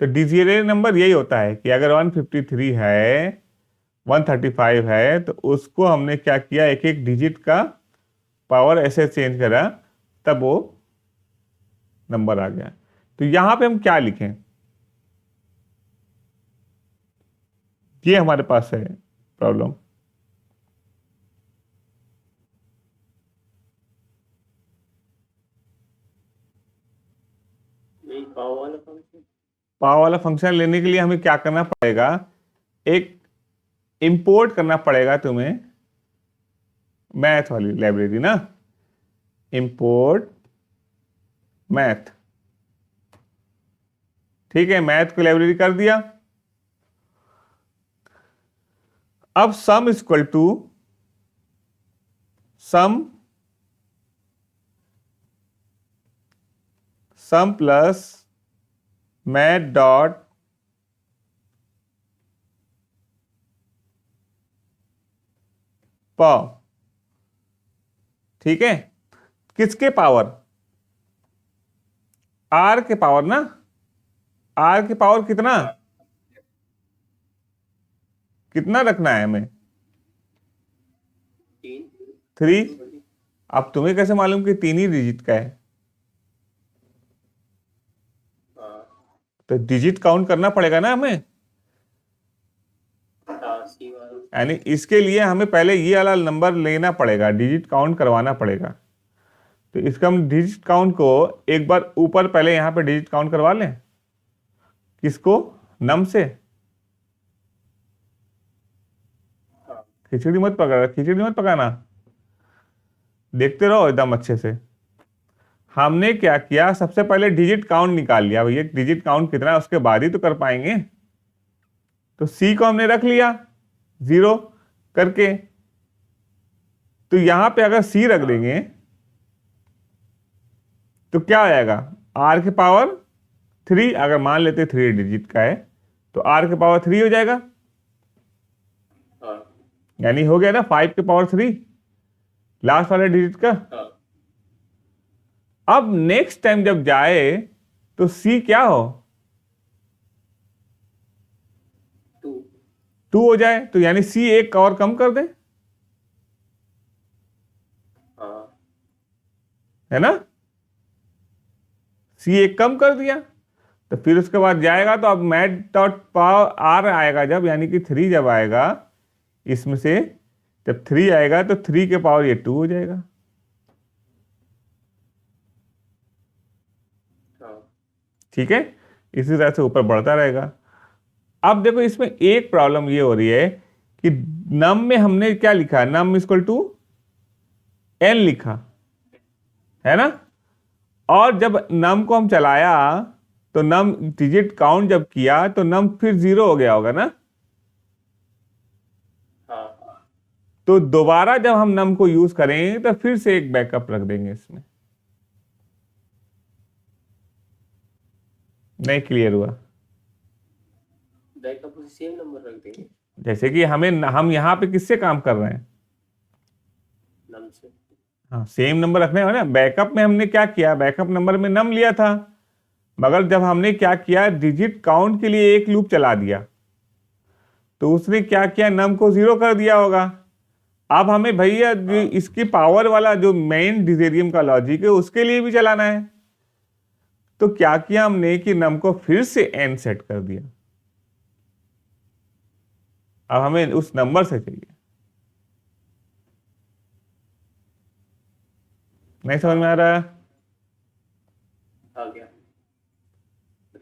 Speaker 1: तो डिजिटल नंबर यही होता है कि अगर 153 है, 135 है, तो उसको हमने क्या किया, एक एक डिजिट का पावर ऐसे चेंज करा, तब वो नंबर आ गया। तो यहां पे हम क्या लिखें, ये हमारे पास है प्रॉब्लम।
Speaker 2: यही पावर वाला फंक्शन।
Speaker 1: पावर वाला फंक्शन लेने के लिए हमें क्या करना पड़ेगा, एक इंपोर्ट करना पड़ेगा तुम्हें मैथ वाली लाइब्रेरी ना, इंपोर्ट मैथ, ठीक है। मैथ को लाइब्रेरी कर दिया। अब sum equal to sum sum plus math dot pow, ठीक है। किसके पावर, आर के पावर ना, आर के पावर कितना, कितना रखना है हमें,
Speaker 2: 3।
Speaker 1: 3। अब तुम्हें कैसे मालूम कि 3 ही डिजिट का है,
Speaker 2: हाँ
Speaker 1: तो डिजिट काउंट करना पड़ेगा ना हमें,
Speaker 2: हाँ सी वाला।
Speaker 1: यानी इसके लिए हमें पहले ये वाला नंबर लेना पड़ेगा, डिजिट काउंट करवाना पड़ेगा। तो इसका हम डिजिट काउंट को एक बार ऊपर पहले यहां पे डिजिट काउंट करवा लें, किसको, नम से।
Speaker 2: हाँ
Speaker 1: खिचड़ी मत पकाना, खिचड़ी मत पकाना, देखते रहो एकदम अच्छे से। हमने क्या किया, सबसे पहले डिजिट काउंट निकाल लिया, भैया डिजिट काउंट कितना है उसके बाद ही तो कर पाएंगे। तो सी को हमने रख लिया 0 करके, तो यहां पे अगर सी रख देंगे तो क्या हो जाएगा, आर के पावर 3, अगर मान लेते 3 डिजिट का है तो आर के पावर 3 हो जाएगा,
Speaker 2: हाँ
Speaker 1: यानी हो गया ना 5 के पावर 3 लास्ट वाले डिजिट का।
Speaker 2: हाँ
Speaker 1: अब नेक्स्ट टाइम जब जाए तो सी क्या हो,
Speaker 2: 2।
Speaker 1: 2 हो जाए, तो यानी सी एक और कम कर दे,
Speaker 2: हाँ
Speaker 1: है ना, सी एक कम कर दिया। तो फिर उसके बाद जाएगा तो अब मैथ डॉट पावर आर आएगा जब, यानी कि 3 जब आएगा इसमें से, जब 3 आएगा तो 3 के पावर ये 2 हो जाएगा,
Speaker 2: हाँ
Speaker 1: ठीक है। इसी तरह से ऊपर बढ़ता रहेगा। अब देखो इसमें एक प्रॉब्लम ये हो रही है कि नम में हमने क्या लिखा, नम इक्वल टू एन लिखा है ना, और जब नम को हम चलाया तो नम डिजिट काउंट जब किया तो नम फिर 0 हो गया होगा ना।
Speaker 2: हाँ
Speaker 1: तो दोबारा जब हम नम को यूज करेंगे तो फिर से एक बैकअप रख देंगे इसमें, नहीं क्लियर हुआ।
Speaker 2: बैकअप उसी सेम नंबर रख देंगे
Speaker 1: जैसे कि हम यहां पे किससे काम कर रहे हैं,
Speaker 2: नम से।
Speaker 1: हाँ सेम नंबर रखने हो ना। बैकअप में हमने क्या किया, बैकअप नंबर में नम लिया था, मगर जब हमने क्या किया, डिजिट काउंट के लिए एक लूप चला दिया, तो उसने क्या किया, नम को 0 कर दिया होगा। अब हमें भैया जो इसकी पावर वाला जो मेन डिजेरियम का लॉजिक है उसके लिए भी चलाना है, तो क्या किया हमने कि नम को फिर से एन सेट कर दिया। अब हमें उस नंबर से चाहिए, नहीं समझ में आ रहा है?
Speaker 2: आ गया,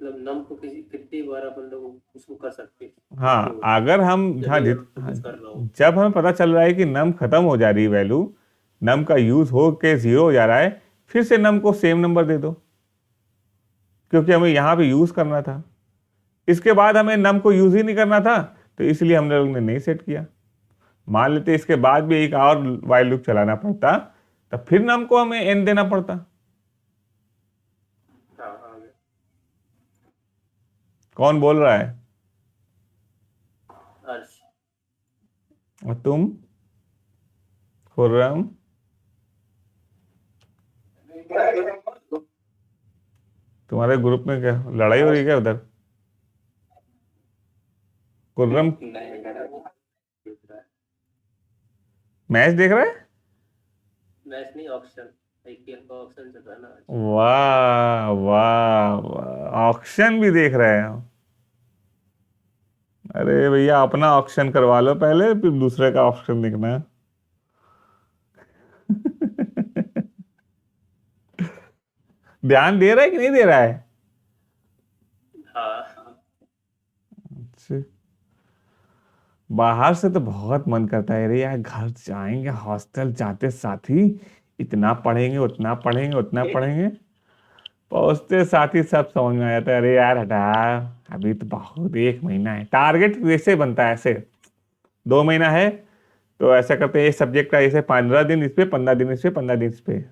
Speaker 2: मतलब नम को कितनी बार अपन लोग उसको कर सकते हैं?
Speaker 1: हाँ,
Speaker 2: तो
Speaker 1: अगर हम हाँ
Speaker 2: जब कुछ कर रहा हूँ।
Speaker 1: जब हमें पता चल रहा है कि नम खत्म हो जा रही है वैल्यू, नम का यूज हो के 0 हो जा रहा है, फिर से नम को सेम नंबर दे दो, क्योंकि हमें यहाँ पे यूज करना था। इसके बाद हमें नम को यूज ही नहीं करना था, तो इसलिए हम लोग ने नहीं सेट किया। मान लेते इसके बाद भी एक और वाइल लूप चलाना पड़ता, तब फिर नम को हमें n देना पड़ता।
Speaker 2: हाँ हाँ गया।
Speaker 1: कौन बोल रहा है?
Speaker 2: हर्ष।
Speaker 1: और तुम? खुर्रम? तुम्हारे ग्रुप में क्या लड़ाई हो रही है क्या उधर? खुर्रम मैच देख रहा है?
Speaker 2: मैच नहीं, ऑक्शन, आईपीएल का ऑक्शन चल रहा है ना आज।
Speaker 1: वाह वाह वाह, ऑक्शन भी देख रहे हैं? अरे भैया, अपना ऑक्शन करवा लो पहले, फिर दूसरे का ऑक्शन देखना है। ध्यान दे रहा है कि नहीं दे रहा है?
Speaker 2: हाँ
Speaker 1: अच्छा। बाहर से तो बहुत मन करता है, अरे यार घर जाएंगे, हॉस्टल जाते साथ ही इतना पढ़ेंगे, उतना पढ़ेंगे, उतना पढ़ेंगे। पहुंचते साथ ही सब समझ में आ जाता है, अरे यार हटा, अभी तो बहुत 1 महीना है। टारगेट वैसे बनता है, ऐसे 2 महीना है तो ऐसा करते हैं, एक सब्जेक्ट का ऐसे 15 दिन इस पे, 15 दिन इस पे, 15 दिन इस पे,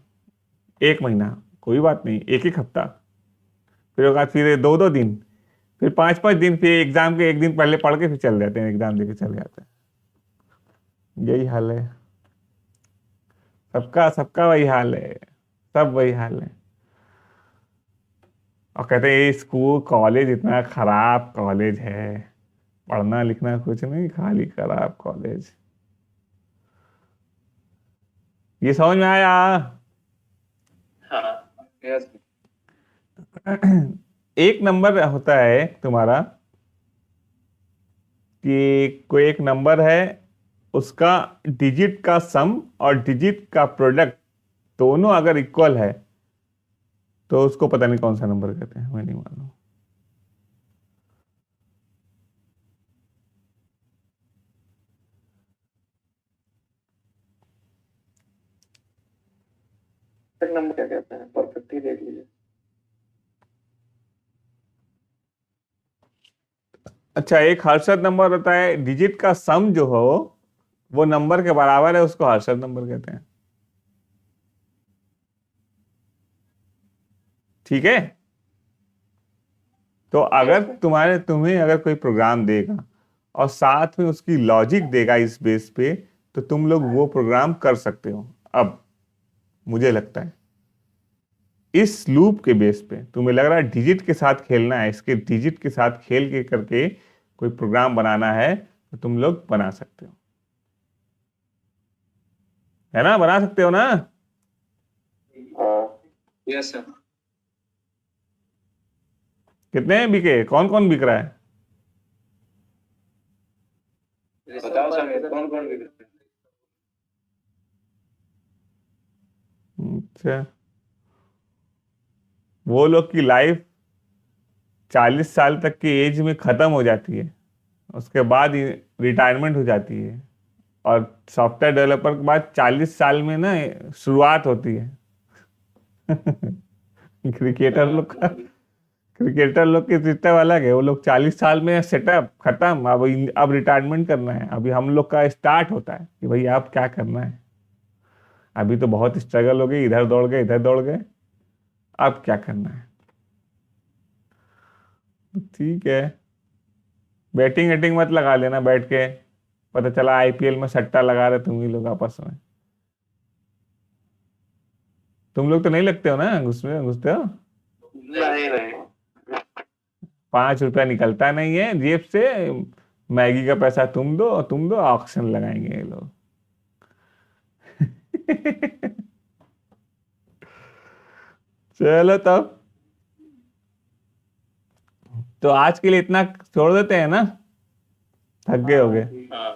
Speaker 1: 1 महीना, कोई बात नहीं, एक हफ्ता, फिर उसके बाद फिर 2-2 दिन, फिर 5-5 दिन, फिर एग्जाम के 1 दिन पहले पढ़ के फिर चल जाते हैं, एग्जाम देके चल जाते हैं। यही हाल है सबका, सबका वही हाल है, सब वही हाल है। और कहते हैं ये स्कूल कॉलेज इतना खराब कॉलेज है, पढ़ना लिखना कुछ नहीं, खाली खराब कॉलेज। ये समझ में आया?
Speaker 2: हाँ
Speaker 3: यस
Speaker 1: एक नंबर होता है तुम्हारा, कि कोई एक नंबर है, उसका डिजिट का सम और डिजिट का प्रोडक्ट दोनों अगर इक्वल है, तो उसको पता नहीं कौन सा नंबर कहते हैं, मैं नहीं मालूम।
Speaker 3: नंबर क्या कहते हैं, परफेक्ट ही देख लीजिए।
Speaker 1: अच्छा, एक हर्षद नंबर होता है, डिजिट का सम जो हो वो नंबर के बराबर है, उसको हर्षद नंबर कहते हैं। ठीक है? तो अगर तुम्हें अगर कोई प्रोग्राम देगा और साथ में उसकी लॉजिक देगा इस बेस पे, तो तुम लोग वो प्रोग्राम कर सकते हो। अब मुझे लगता है इस लूप के बेस पे तुम्हें लग रहा है डिजिट के साथ खेलना है, इसके डिजिट के साथ खेल के करके कोई प्रोग्राम बनाना है, तो तुम लोग बना सकते हो, है ना? बना सकते हो ना?
Speaker 3: Yes sir.
Speaker 1: कितने बिके, कौन कौन बिक रहा है?
Speaker 3: बताओ सर, कौन कौन भी
Speaker 1: अच्छा, वो लोग की लाइफ 40 साल तक की एज में खत्म हो जाती है, उसके बाद रिटायरमेंट हो जाती है, और सॉफ्टवेयर डेवलपर के बाद 40 साल में ना शुरुआत होती है। क्रिकेटर लोग का, क्रिकेटर लोग की सिस्टम अलग है, वो लोग 40 साल में सेटअप खत्म, अब रिटायरमेंट करना है। अभी हम लोग का स्टार्ट होता है कि भाई अब क्या करना है, अभी तो बहुत स्ट्रगल हो गई, इधर दौड़ गए, इधर दौड़ गए, अब क्या करना है। तो ठीक है, बैटिंग वेटिंग मत लगा लेना बैठ के, पता चला आईपीएल में सट्टा लगा रहे तुम ही लोग आपस में। तुम लोग तो नहीं लगते हो ना, घुसते हो?
Speaker 3: नहीं नहीं
Speaker 1: 5 रुपया निकलता नहीं है जेब से, मैगी का पैसा तुम दो, ऑक्शन लगाएंगे ये लोग। चलो तब, तो आज के लिए इतना छोड़ देते हैं ना, थक गए होगे?
Speaker 2: हाँ